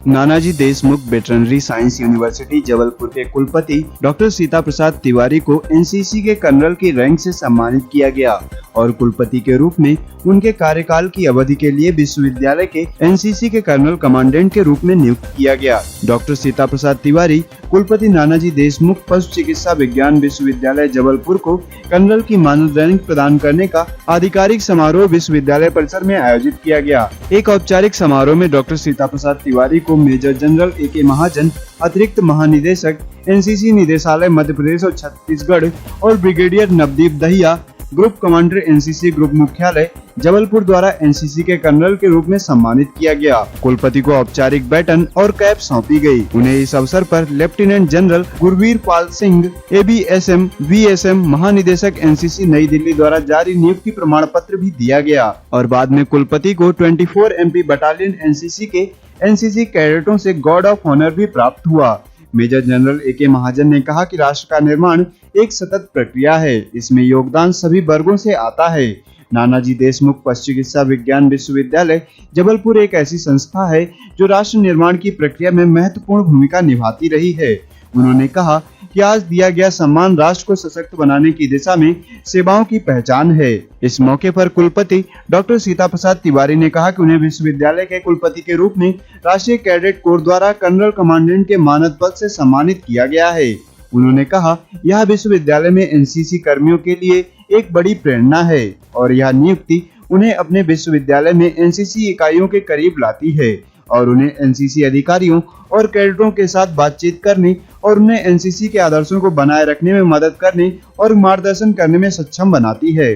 नानाजी Deshmukh veterinary science university Jabalpur के कुलपति doctor Sita Prasad Tiwari को एनसीसी के कर्नल की रैंक से सम्मानित किया गया और कुलपति के रूप में उनके कार्यकाल की अवधि के लिए विश्वविद्यालय के एनसीसी के कर्नल कमांडेंट के रूप में नियुक्त किया गया। डॉक्टर सीता प्रसाद तिवारी कुलपति नानाजी देशमुख पशु चिकित्सा विज्ञान विश्वविद्यालय जबलपुर को कर्नल की मानद रैंक प्रदान करने का आधिकारिक समारोह विश्वविद्यालय परिसर में आयोजित किया गया। एक औपचारिक समारोह में डॉक्टर सीता प्रसाद तिवारी को मेजर जनरल ए.के. महाजन, अतिरिक्त महानिदेशक एनसीसी निदेशालय मध्य प्रदेश और छत्तीसगढ़ और brigadier Navdeep Dahiya, group commander NCC group मुख्यालय जबलपुर द्वारा एनसीसी के कर्नल के रूप में सम्मानित किया गया। कुलपति को औपचारिक बैटन और कैप सौंपी गई। उन्हें इस अवसर पर lieutenant general Gurvir Pal Singh, एबीएसएम VSM महानिदेशक एनसीसी नई दिल्ली द्वारा जारी नियुक्ति प्रमाण पत्र भी दिया गया और बाद में कुलपति को 24 MP बटालियन एनसीसी के एनसीसी कैडेटों से गॉर्ड ऑफ ऑनर भी प्राप्त हुआ। Major general A K. महाजन ने कहा कि राष्ट्र का निर्माण एक सतत प्रक्रिया है, इसमें योगदान सभी वर्गों से आता है। नानाजी देशमुख पशु चिकित्सा विज्ञान विश्वविद्यालय जबलपुर एक ऐसी संस्था है जो राष्ट्र निर्माण की प्रक्रिया में महत्वपूर्ण भूमिका निभाती रही है। उन्होंने कहा कि आज दिया गया सम्मान राष्ट्र को सशक्त बनाने की दिशा में सेवाओं की पहचान है। इस मौके पर कुलपति डॉक्टर सीता प्रसाद तिवारी ने कहा कि उन्हें विश्वविद्यालय के कुलपति के रूप में राष्ट्रीय कैडेट कोर द्वारा कर्नल कमांडेंट के मानद पद से सम्मानित किया गया है। उन्होंने कहा यह विश्वविद्यालय में एनसीसी कर्मियों के लिए एक बड़ी प्रेरणा है और यह नियुक्ति उन्हें अपने विश्वविद्यालय में एनसीसी इकाइयों के करीब लाती है और उन्हें एनसीसी अधिकारियों और कैडेटों के साथ बातचीत करने और उन्हें एनसीसी के आदर्शों को बनाए रखने में मदद करने और मार्गदर्शन करने में सक्षम बनाती है।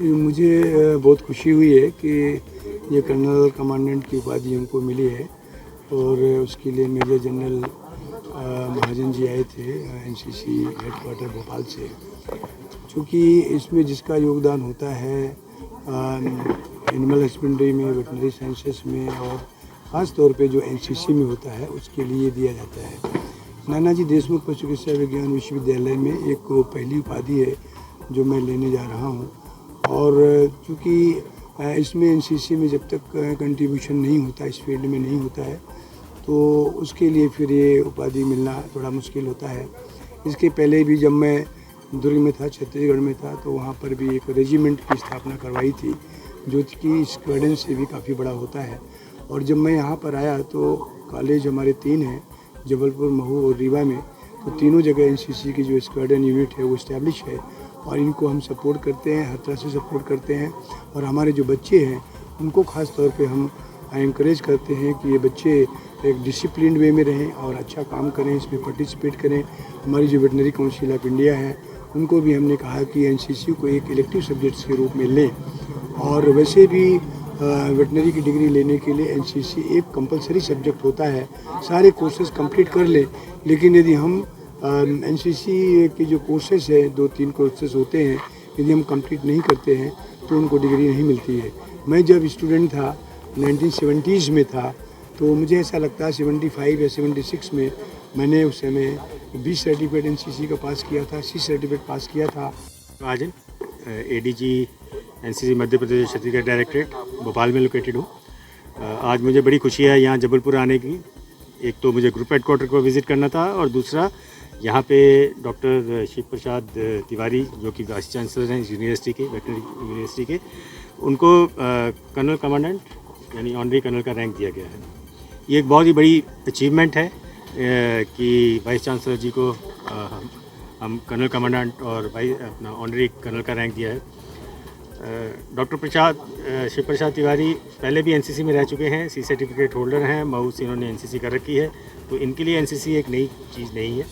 मुझे बहुत खुशी हुई है कि ये कर्नल कमांडेंट की उपाधि हमको मिली है और उसके लिए मेजर जनरल महाजन जी आए थे एनसीसी हेडक्वार्टर भोपाल से। चूँकि इसमें जिसका योगदान होता है एनिमल हस्बेंड्री में, वेटनरी साइंसेस में और ख़ास तौर पे जो एनसीसी में होता है उसके लिए दिया जाता है। नानाजी देशमुख पशु चिकित्सा विज्ञान विश्वविद्यालय में एक पहली उपाधि है जो मैं लेने जा रहा हूँ और चूँकि इसमें एनसीसी में जब तक कंट्रीब्यूशन नहीं होता, इस फील्ड में नहीं होता है, तो उसके लिए फिर ये उपाधि मिलना थोड़ा मुश्किल होता है। इसके पहले भी जब मैं दुर्ग में था, छत्तीसगढ़ में था, तो वहाँ पर भी एक रेजिमेंट की स्थापना करवाई थी जो कि स्क्वाड्रन से भी काफ़ी बड़ा होता है। और जब मैं यहाँ पर आया तो कॉलेज हमारे 3 हैं, जबलपुर, महू और रीवा में, तो तीनों जगह एनसीसी की जो स्क्वाड्रन यूनिट है वो इस्टेब्लिश है और इनको हम सपोर्ट करते हैं, हर तरह से सपोर्ट करते हैं। और हमारे जो बच्चे हैं उनको ख़ास तौर पे हम एनकरेज करते हैं कि ये बच्चे एक डिसिप्लिन वे में रहें और अच्छा काम करें, इसमें पार्टिसिपेट करें। हमारी जो वेटनरी काउंसिल ऑफ इंडिया है उनको भी हमने कहा कि एनसीसी को एक इलेक्टिव सब्जेक्ट्स के रूप में लें और वैसे भी वेटनरी की डिग्री लेने के लिए एनसीसी एक कंपलसरी सब्जेक्ट होता है। सारे कोर्सेज कंप्लीट कर लें, लेकिन यदि हम एनसीसी के जो कोर्सेज है 2-3 कोर्सेज होते हैं, यदि हम कंप्लीट नहीं करते हैं तो उनको डिग्री नहीं मिलती है। मैं जब स्टूडेंट था 1970s में था तो मुझे ऐसा लगता है 75 या 76 में मैंने उस समय 20 सर्टिफिकेट एनसीसी का पास किया था, 30 सर्टिफिकेट पास किया था। महाजन, ADG NCC Madhya Pradesh Chhattisgarh directorate Bhopal में लोकेटेड हूँ। आज मुझे बड़ी खुशी है यहाँ जबलपुर आने की। एक तो मुझे ग्रुप हेडक्वार्टर को विज़िट करना था और दूसरा यहाँ पे डॉक्टर शिव प्रसाद तिवारी जो कि वाइस चांसलर हैं यूनिवर्सिटी के, वेटनरी यूनिवर्सिटी के, उनको कर्नल कमांडेंट यानी ऑनरी कर्नल का रैंक दिया गया है। ये एक बहुत ही बड़ी अचीवमेंट है कि वाइस चांसलर जी को हम कर्नल कमांडेंट और अपना ऑनरी कर्नल का रैंक दिया है। डॉक्टर शिव प्रसाद तिवारी पहले भी एनसीसी में रह चुके हैं, सी सर्टिफिकेट होल्डर हैं, मऊ से इन्होंने एनसीसी कर रखी है, तो इनके लिए एनसीसी एक नई चीज़ नहीं है।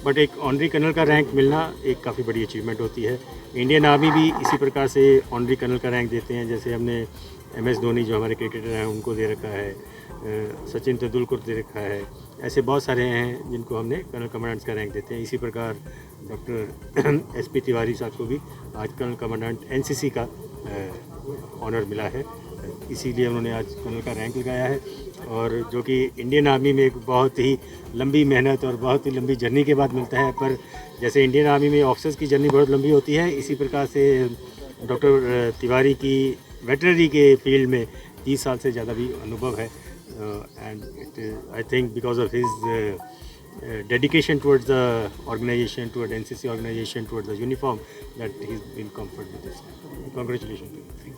बट एक ऑनरी कर्नल का रैंक मिलना एक काफ़ी बड़ी अचीवमेंट होती है। इंडियन आर्मी भी इसी प्रकार से ऑनरी कर्नल का रैंक देते हैं। जैसे हमने MS धोनी जो हमारे क्रिकेटर हैं उनको दे रखा है, सचिन तेंदुलकर दे रखा है, ऐसे बहुत सारे हैं जिनको हमने कर्नल कमांडेंट्स का रैंक देते हैं। इसी प्रकार डॉक्टर SP तिवारी साहब को भी आज कर्नल कमांडेंट एनसीसी का ऑनर मिला है, इसीलिए उन्होंने आज कर्नल का रैंक लगाया है। और जो कि इंडियन आर्मी में एक बहुत ही लंबी मेहनत और बहुत ही लंबी जर्नी के बाद मिलता है, पर जैसे इंडियन आर्मी में ऑफिसर्स की जर्नी बहुत लंबी होती है, इसी प्रकार से डॉक्टर तिवारी की वेटनरी के फील्ड में 30 साल से ज़्यादा भी अनुभव है। and I think because of his dedication towards the organization, toward NCC organization, towards the uniform, that he's been comforted with this. Congratulations to him.